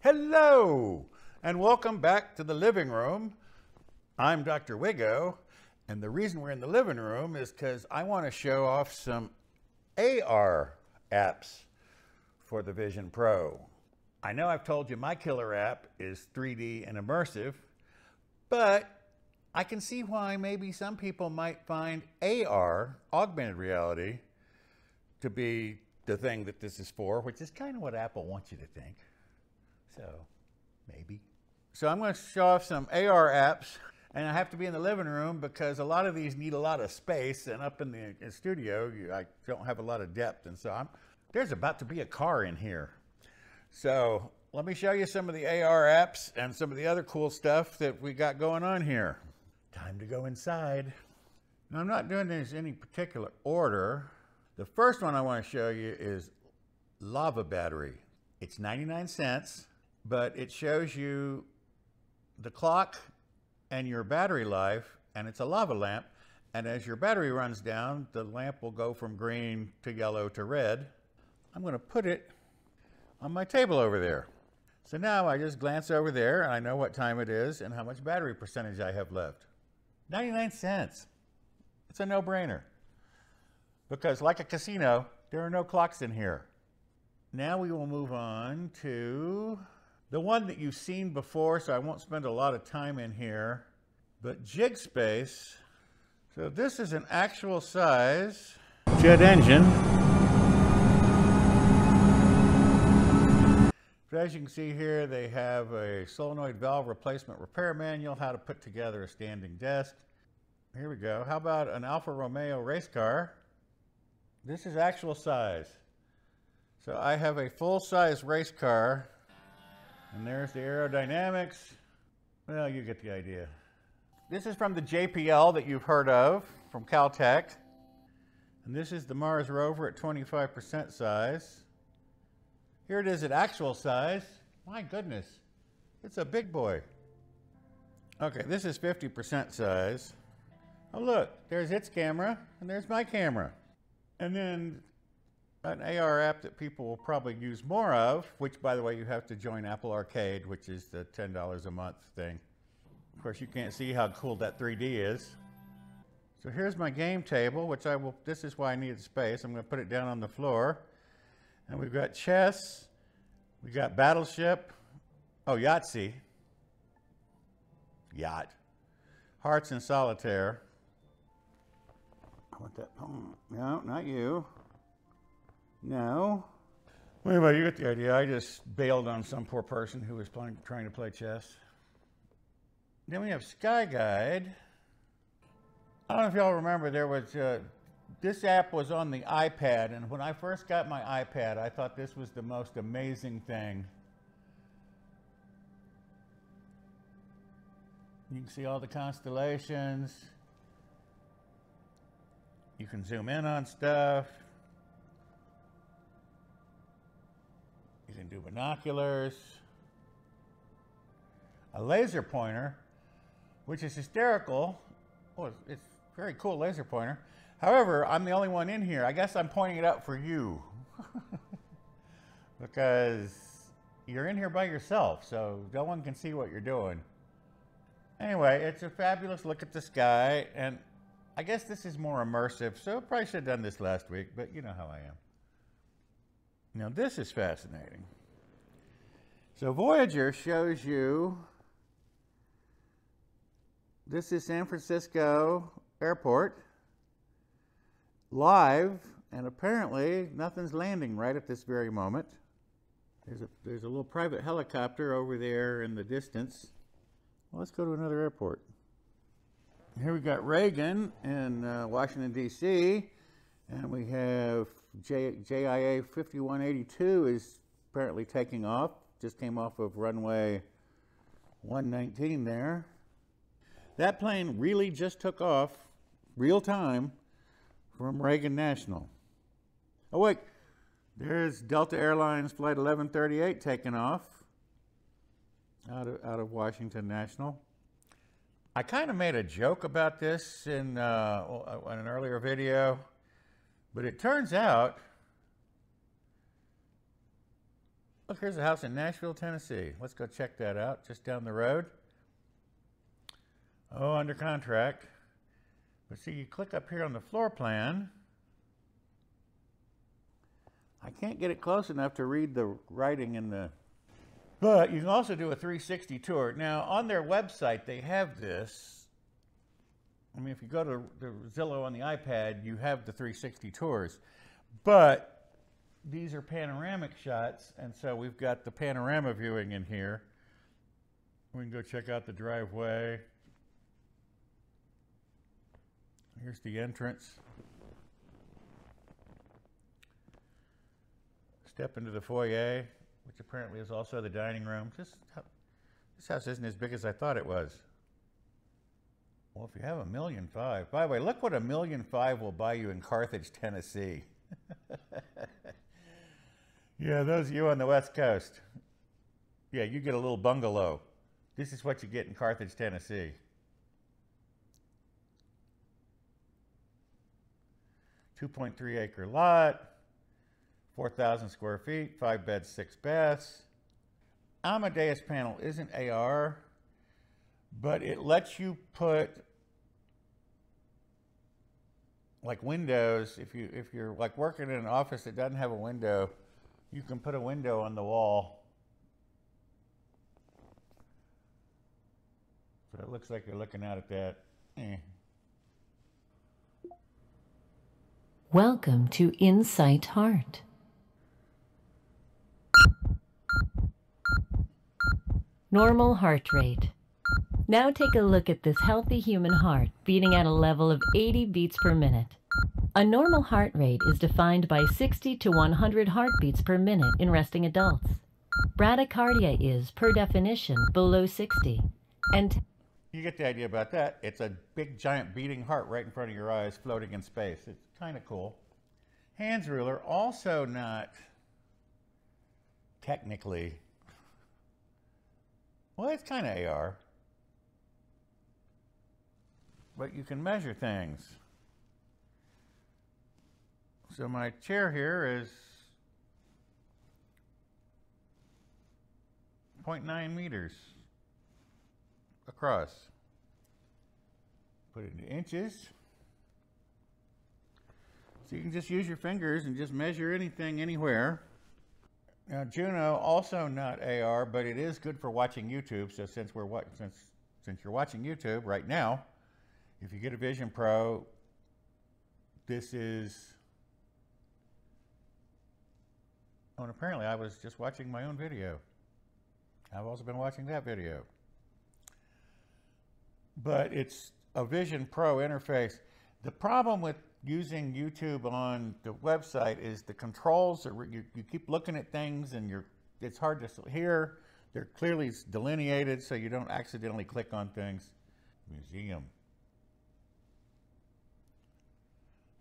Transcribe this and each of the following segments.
Hello, and welcome back to the living room. I'm Dr. Wigo, and the reason we're in the living room is because I want to show off some AR apps for the Vision Pro. I know I've told you my killer app is 3D and immersive, but I can see why maybe some people might find AR, augmented reality, to be the thing that this is for, which is kind of what Apple wants you to think. So, maybe. So I'm going to show off some AR apps, and I have to be in the living room because a lot of these need a lot of space, and up in the studio, I don't have a lot of depth, and so there's about to be a car in here. So let me show you some of the AR apps and some of the other cool stuff that we got going on here. Time to go inside. Now, I'm not doing this in any particular order. The first one I want to show you is Lava Battery. It's 99 cents. But it shows you the clock and your battery life, and it's a lava lamp. And as your battery runs down, the lamp will go from green to yellow to red. I'm going to put it on my table over there. So now I just glance over there, and I know what time it is and how much battery percentage I have left. 99 cents. It's a no-brainer. Because like a casino, there are no clocks in here. Now we will move on to the one that you've seen before, so I won't spend a lot of time in here, but JigSpace. So this is an actual size jet engine. So as you can see here, they have a solenoid valve replacement repair manual, how to put together a standing desk. Here we go. How about an Alfa Romeo race car? This is actual size. So I have a full-size race car. And there's the aerodynamics. Well, you get the idea. This is from the JPL that you've heard of, from Caltech. And this is the Mars rover at 25% size. Here it is at actual size. My goodness, it's a big boy. Okay, this is 50% size. Oh look, there's its camera, and there's my camera. And then an AR app that people will probably use more of, which, by the way, you have to join Apple Arcade, which is the $10 a month thing. Of course, you can't see how cool that 3D is. So here's my game table, which this is why I needed space. I'm going to put it down on the floor. And we've got chess. We've got Battleship. Oh, Yahtzee. Yacht. Hearts and Solitaire. I want that poem. No, not you. No. Well, anyway, you get the idea. I just bailed on some poor person who was trying to play chess. Then we have Skyguide. I don't know if y'all remember, there was this app was on the iPad, and when I first got my iPad, I thought this was the most amazing thing. You can see all the constellations. You can zoom in on stuff. You can do binoculars, a laser pointer, which is hysterical. Oh, it's a very cool laser pointer. However, I'm the only one in here. I guess I'm pointing it out for you because you're in here by yourself, so no one can see what you're doing. Anyway, it's a fabulous look at the sky, and I guess this is more immersive, so I probably should have done this last week, but you know how I am. Now this is fascinating. So Voyager shows you, this is San Francisco Airport, live, and apparently nothing's landing right at this very moment. There's a little private helicopter over there in the distance. Well, let's go to another airport. Here we got Reagan in Washington, D.C., and we have JIA 5182 is apparently taking off. Just came off of runway 119 there. That plane really just took off, real time, from Reagan National. Oh wait, there's Delta Airlines Flight 1138 taking off out of Washington National. I kind of made a joke about this in an earlier video, but it turns out Look, here's a house in Nashville, Tennessee. Let's go check that out, just down the road. Oh, under contract. But see, you click up here on the floor plan. I can't get it close enough to read the writing in the... But you can also do a 360 tour. Now, on their website, they have this. I mean, if you go to the Zillow on the iPad, you have the 360 tours. But these are panoramic shots, and so we've got the panorama viewing in here. We can go check out the driveway. Here's the entrance. Step into the foyer, which apparently is also the dining room. This house isn't as big as I thought it was. Well, if you have $1.5 million, by the way, look what $1.5 million will buy you in Carthage, Tennessee. Yeah, those of you on the West Coast. Yeah, you get a little bungalow. This is what you get in Carthage, Tennessee. 2.3 acre lot, 4,000 square feet, 5 beds, 6 baths. Amadeus Panel isn't AR, but it lets you put like windows. If you're like working in an office that doesn't have a window, you can put a window on the wall. So it looks like you're looking out at that. Welcome to Insight Heart. Normal heart rate. Now take a look at this healthy human heart beating at a level of 80 beats per minute. A normal heart rate is defined by 60 to 100 heartbeats per minute in resting adults. Bradycardia is, per definition, below 60. And you get the idea about that. It's a big, giant beating heart right in front of your eyes floating in space. It's kind of cool. HandsRuler, also not technically, well, it's kind of AR, but you can measure things. So my chair here is 0.9 meters across. Put it into inches. So you can just use your fingers and just measure anything, anywhere. Now Juno, also not AR, but it is good for watching YouTube. So since you're watching YouTube right now, if you get a Vision Pro, this is... Oh, and apparently I was just watching my own video. I've also been watching that video. But it's a Vision Pro interface. The problem with using YouTube on the website is the controls are, you keep looking at things and it's hard to hear. They're clearly delineated so you don't accidentally click on things. Museum.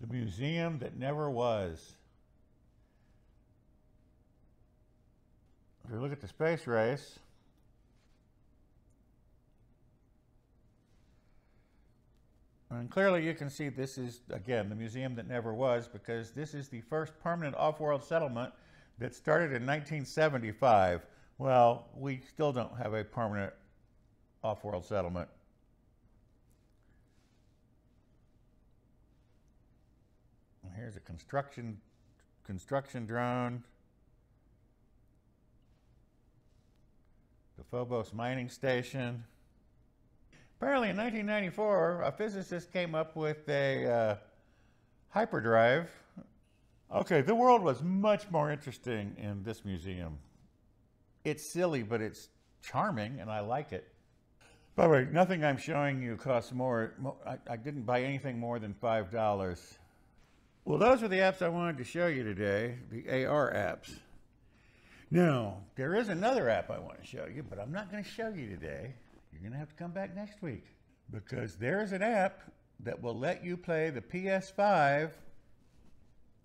The museum that never was. If you look at the space race, and clearly you can see this is, again, the museum that never was, because this is the first permanent off-world settlement that started in 1975. Well, we still don't have a permanent off-world settlement. And here's a construction drone. The Phobos mining station. Apparently in 1994, a physicist came up with a hyperdrive. Okay, the world was much more interesting in this museum. It's silly, but it's charming, and I like it. By the way, nothing I'm showing you costs more. I didn't buy anything more than $5. Well, those are the apps I wanted to show you today, the AR apps. Now, there is another app I want to show you, but I'm not going to show you today. You're going to have to come back next week, because there's an app that will let you play the PS5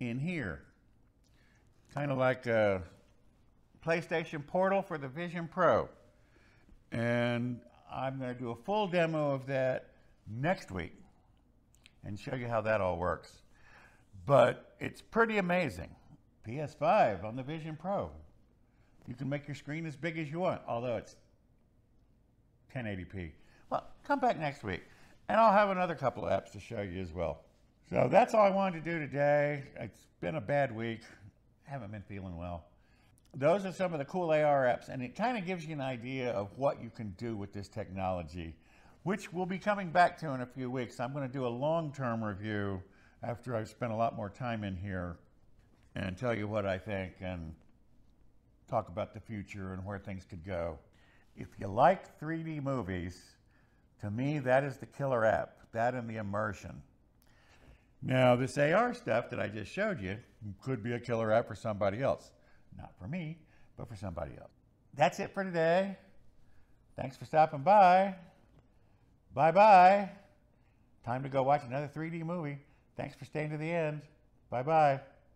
in here. Kind of like a PlayStation Portal for the Vision Pro. And I'm going to do a full demo of that next week and show you how that all works. But it's pretty amazing. PS5 on the Vision Pro. You can make your screen as big as you want, although it's 1080p. Well, come back next week, and I'll have another couple of apps to show you as well. So that's all I wanted to do today. It's been a bad week. I haven't been feeling well. Those are some of the cool AR apps, and it kind of gives you an idea of what you can do with this technology, which we'll be coming back to in a few weeks. I'm going to do a long-term review after I've spent a lot more time in here and tell you what I think and talk about the future and where things could go. If you like 3D movies, to me, that is the killer app, that and the immersion. Now, this AR stuff that I just showed you could be a killer app for somebody else. Not for me, but for somebody else. That's it for today. Thanks for stopping by. Bye-bye. Time to go watch another 3D movie. Thanks for staying to the end. Bye-bye.